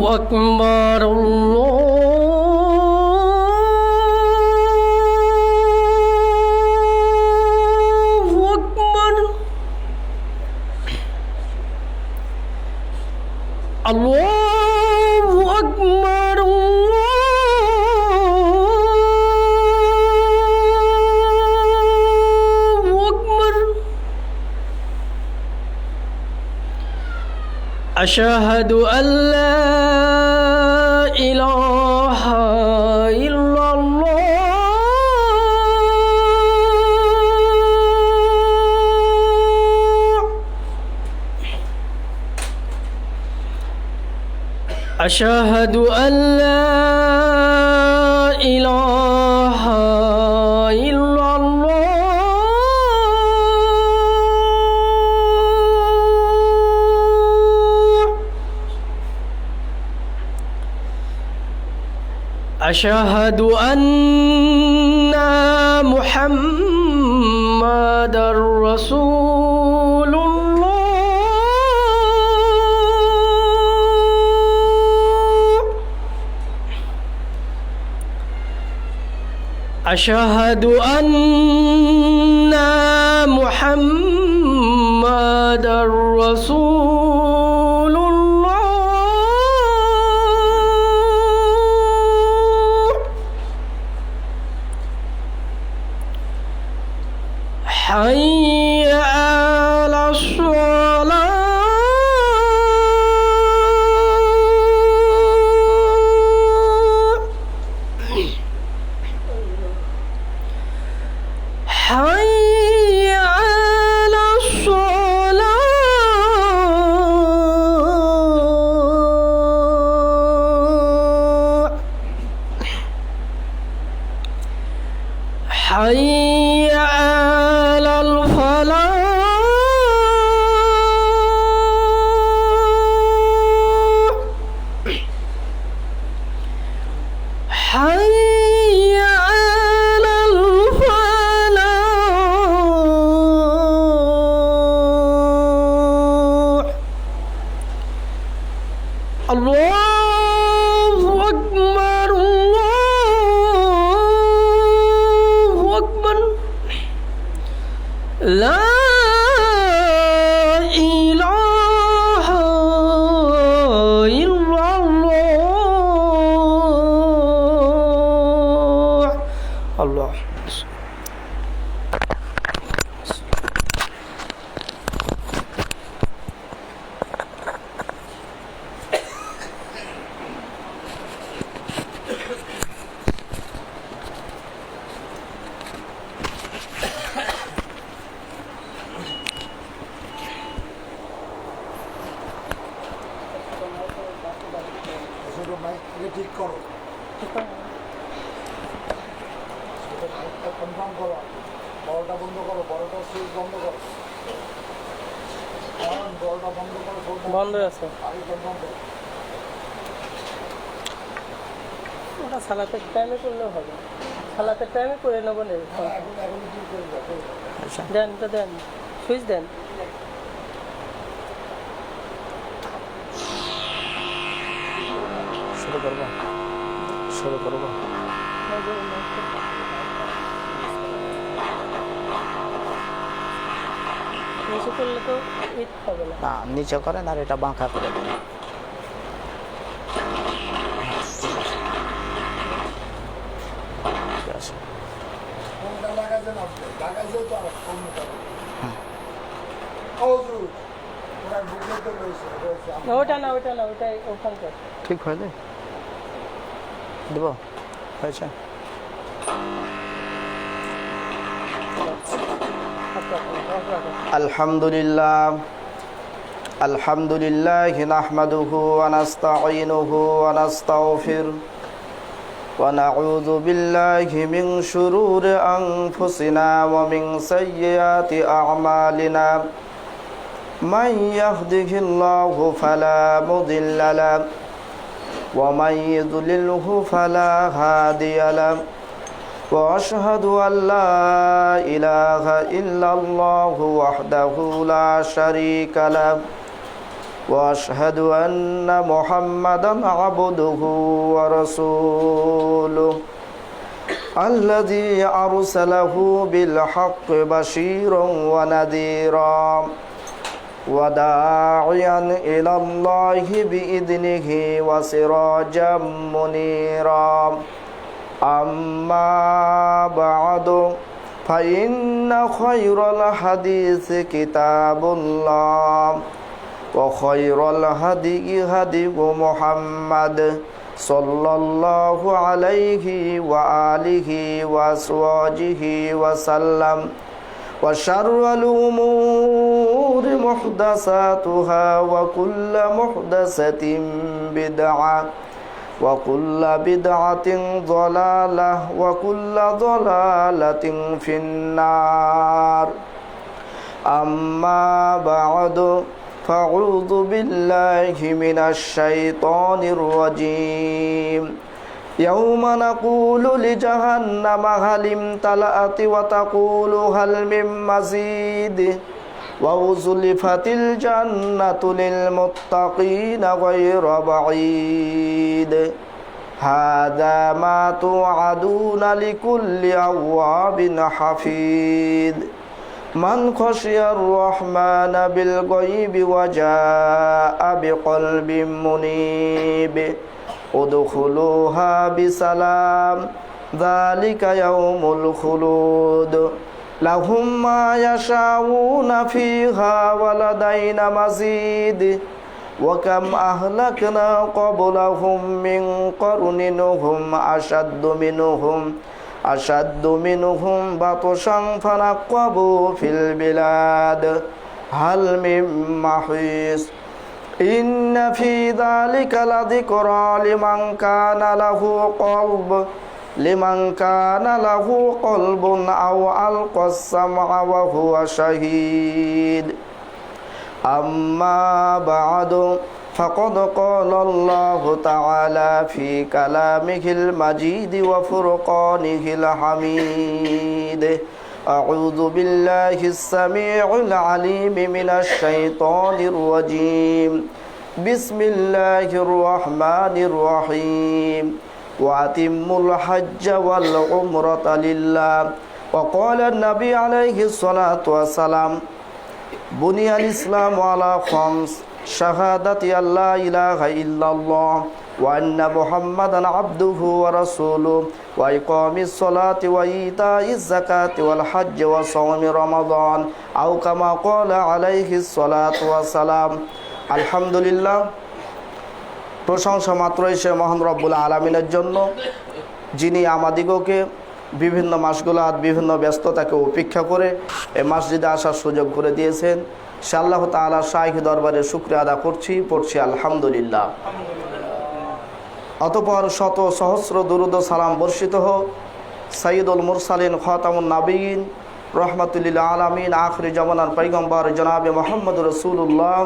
أكبر الله أكبر الله أكبر الله أكبر أشهد أن لا إله إلا الله أشهد أن لا إله إلا الله أشهد أن محمدا رسول الله أشهد أن محمدا رسول الله حي على الصلاة حي على الصلاة حي على الفلاح حي على الفلاح الله أكبر الله أكبر لا إله إلا الله الله ঠিক করো কনফার্ম করো বড়টা বন্ধ করো বড়টা সুইচ বন্ধ করো বড়টা বন্ধ করো বন্ধ আছে আগে কনফার্ম করো ওটা সালাতের টাইমে করলেও হবে সালাতের টাইমে করে নেবো না এখন কি করবে দেন তো দেন সুইচ দেন শুরু করবো শুরু করবো নিচে করলে তো ঈদ হবে না না নিচে করেন আর এটা বাঁকা করে দেন ঠিক আছে কোনটা লাগাচ্ছেন আপনি লাগাইছে তো আর কোনটা ও জুর ওরা বুঝে তো রয়েছে ওটা না ওটাই ওখানকার ঠিক হয়নি দেব হয়েছে আলহামদুলিল্লাহ আলহামদুলিল্লাহ নাহমাদুহু ওয়া নাস্তাঈনুহু ওয়া নাস্তাগফিরুহু ونعوذ بالله من شرور أنفسنا ومن سيئات أعمالنا من يهده الله فلا مضل له ومن يضلله فلا هادي له وأشهد أن لا إله إلا الله وحده لا شريك له وأشهد أن محمدا عبده ورسوله الذي أرسله بالحق بشيرا ونذيرا وداعيا إلى الله بإذنه وسراجا منيرا أما بعد فإن خير الحديث كتاب الله وخير الهدي هدي محمد صلى الله عليه وآله وأزواجه وسلم وشر الأمور محدثاتها وكل محدثة بدعة وكل بدعة ضلالة وكل ضلالة في النار أما بعد فأعوذ بالله من الشيطان الرجيم يوم نقول لجهنم هل امتلأت وتقول هل من مزيد وأزلفت الجنة للمتقين غير بعيد هذا ما توعدون لكل أواب حفيظ من خشي الرحمن بالغيب وجاء بقلب منيب ادخلوها بسلام ذلك يوم الخلود لهم ما يشاءون فيها ولدينا مزيد وكم أهلكنا قبلهم من قرن هم أشد منهم بطشا فنقبوا في البلاد هل من محيص إن في ذلك لذكرى لمن كان له قلب أو ألقى السمع وهو شهيد أما بعد فقد قال الله تعالى في كلامه المجيد وفرقانه الحميد أعوذ بالله السميع العليم من الشيطان الرجيم بسم الله الرحمن الرحيم وأتموا الحج والعمرة لله وقال النبي عليه الصلاة والسلام بني الإسلام على خمس شهادة أن لا إله إلا الله وأن محمدا عبده ورسوله وإقام الصلاة وإيتاء الزكاة والحج وصوم رمضان أو كما قال عليه الصلاة والسلام الحمد لله প্রশংসা মাত্রই সে মহান রব্বুল আলামিনের জন্য যিনি আমাদিগকে বিভিন্ন মাসগুলাত বিভিন্ন ব্যস্ততাকে উপেক্ষা করে এই মসজিদে আসার সুযোগ করে দিয়েছেন সে আল্লাহ তাআলার শাহী দরবারে শুকরিয়া আদা পড়ছি আলহামদুলিল্লাহ। অতঃপর শত সহস্র দুরূদ ও সালাম বর্ষিত হোক সাইয়্যিদুল মুরসালিন খাতামুন নবিয়্যিন রহমাতুল আলামিন আখিরি জামানার পয়গম্বর জনাবে মুহাম্মদ রাসূলুল্লাহ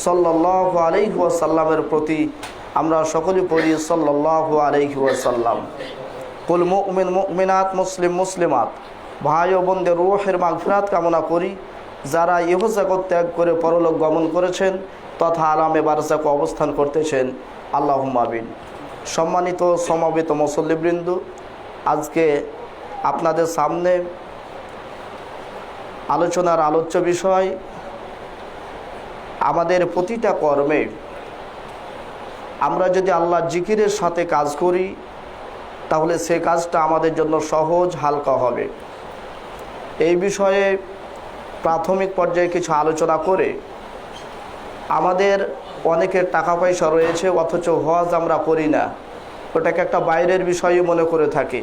সাল্লাল্লাহু আলাইহি ওয়াসাল্লামের প্রতি আমরা সকলেই পড়ি সাল্লাল্লাহু আলাইহি ওয়াসাল্লাম। কুল মুমিন মুমিনাত মুসলিমাত ভাই ও বোনদের রূহের মাগফিরাত কামনা করি যারা ইহজগৎ ত্যাগ করে পরলোক গমন করেছেন তথা আলামে বারজাকে অবস্থান করতেছেন আল্লাহুম্মা আমিন। সম্মানিত সমবেত মুসল্লিবৃন্দ, আজকে আপনাদের সামনে আলোচনার আলোচ্য বিষয় আমাদের প্রতিটা কর্মে আমরা যদি আল্লাহর জিকিরের সাথে কাজ করি তাহলে সে কাজটা আমাদের জন্য সহজ হালকা হবে। এই বিষয়ে প্রাথমিক পর্যায়ে কিছু আলোচনা করে আমাদের অনেকের টাকা পয়সা রয়েছে অথচ হজ আমরা করি না, ওটাকে একটা বাইরের বিষয় মনে করে থাকি।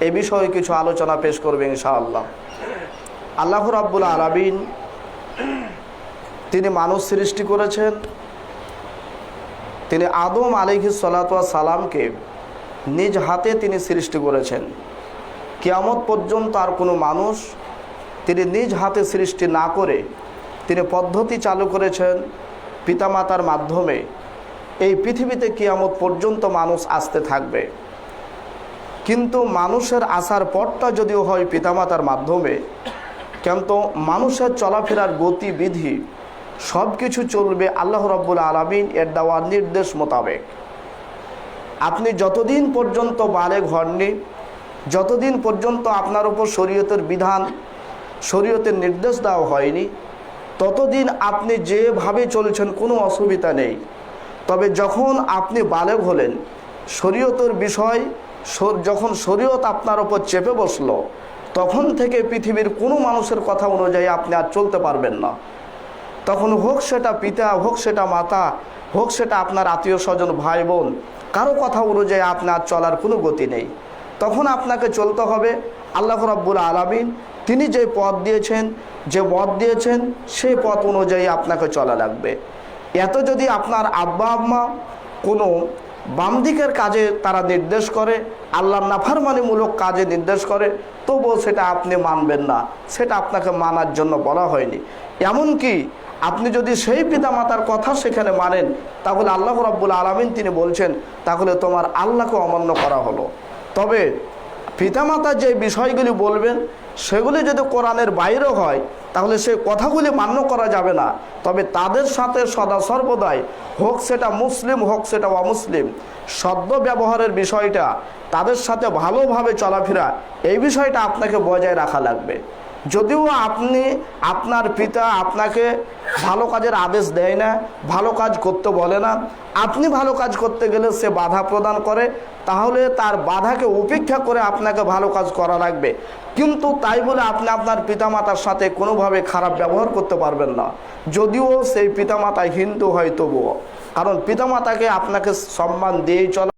এই বিষয়ে কিছু আলোচনা পেশ করবে ইনশাআল্লাহ। আল্লাহ রাব্বুল আলামিন তিনি মানুষ সৃষ্টি করেছেন। তিনি আদম আলাইহিস সালাতু ওয়াস সালামকে নিজ হাতে তিনি সৃষ্টি করেছেন। কিয়ামত পর্যন্ত আর কোনো মানুষ তিনি নিজ হাতে সৃষ্টি না করে তিনি পদ্ধতি চালু করেছেন পিতামাতার মাধ্যমে। এই পৃথিবীতে কিয়ামত পর্যন্ত মানুষ আসতে থাকবে, কিন্তু মানুষের আসার পথটা যদিও হয় পিতামাতার মাধ্যমে, কিন্তু মানুষের চলাফেরার গতিবিধি সব কিছু চলবে আল্লাহ রাব্বুল আলামিন এর দেওয়া নির্দেশ মোতাবেক। আপনি যতদিন পর্যন্ত বালেগ হননি, যতদিন পর্যন্ত আপনার উপর শরীয়তের বিধান, শরীয়তের নির্দেশ দেওয়া হয়নি, ততদিন আপনি যেভাবে চলছেন কোনো অসুবিধা নেই। তবে যখন আপনি বালেগ হলেন, শরীয়তের বিষয় যখন শরীয়ত আপনার উপর চেপে বসলো, তখন থেকে পৃথিবীর কোনো মানুষের কথা অনুযায়ী আপনি আর চলতে পারবেন না। তখন হোক সেটা পিতা, হোক সেটা মাতা, হোক সেটা আপনার আত্মীয় স্বজন, ভাই বোন, কারো কথা অনুযায়ী আপনার চলার কোনো গতি নেই। তখন আপনাকে চলতে হবে আল্লাহ রাব্বুল আলামিন তিনি যে পথ দিয়েছেন, যে মত দিয়েছেন, সেই পথ অনুযায়ী আপনাকে চলা লাগবে। এত যদি আপনার আব্বা আম্মা কোনো বাম দিকের কাজে তারা নির্দেশ করে, আল্লাহর নাফরমানিমূলক কাজে নির্দেশ করে, তবুও সেটা আপনি মানবেন না, সেটা আপনাকে মানার জন্য বলা হয়নি। এমনকি আপনি যদি সেই পিতামাতার কথা সেখানে মানেন, তাহলে আল্লাহ রাব্বুল আলামিন তিনি বলছেন তাহলে তোমার আল্লাহকে অমান্য করা হলো। তবে পিতামাতা যে বিষয়গুলি বলবেন সেগুলি যদি কোরআনের বাইরে হয়, তাহলে সেই কথাগুলি মান্য করা যাবে না। তবে তাদের সাথে সদা সর্বদাই, হোক সেটা মুসলিম হোক সেটা অমুসলিম, সদ্য ব্যবহারের বিষয়টা, তাদের সাথে ভালোভাবে চলাফেরা, এই বিষয়টা আপনাকে বজায় রাখা লাগবে। যদিও আপনি, আপনার পিতা আপনাকে ভালো কাজের আদেশ দেয় না, ভালো কাজ করতে বলে না, আপনি ভালো কাজ করতে গেলে সে বাধা প্রদান করে, তাহলে তার বাধাকে উপেক্ষা করে আপনাকে ভালো কাজ করা লাগবে। কিন্তু তাই বলে আপনি আপনার পিতামাতার সাথে কোনোভাবে খারাপ ব্যবহার করতে পারবেন না, যদিও সেই পিতামাতা হিন্দু হয় তবুও। কারণ পিতামাতাকে আপনাকে সম্মান দিয়েই চলা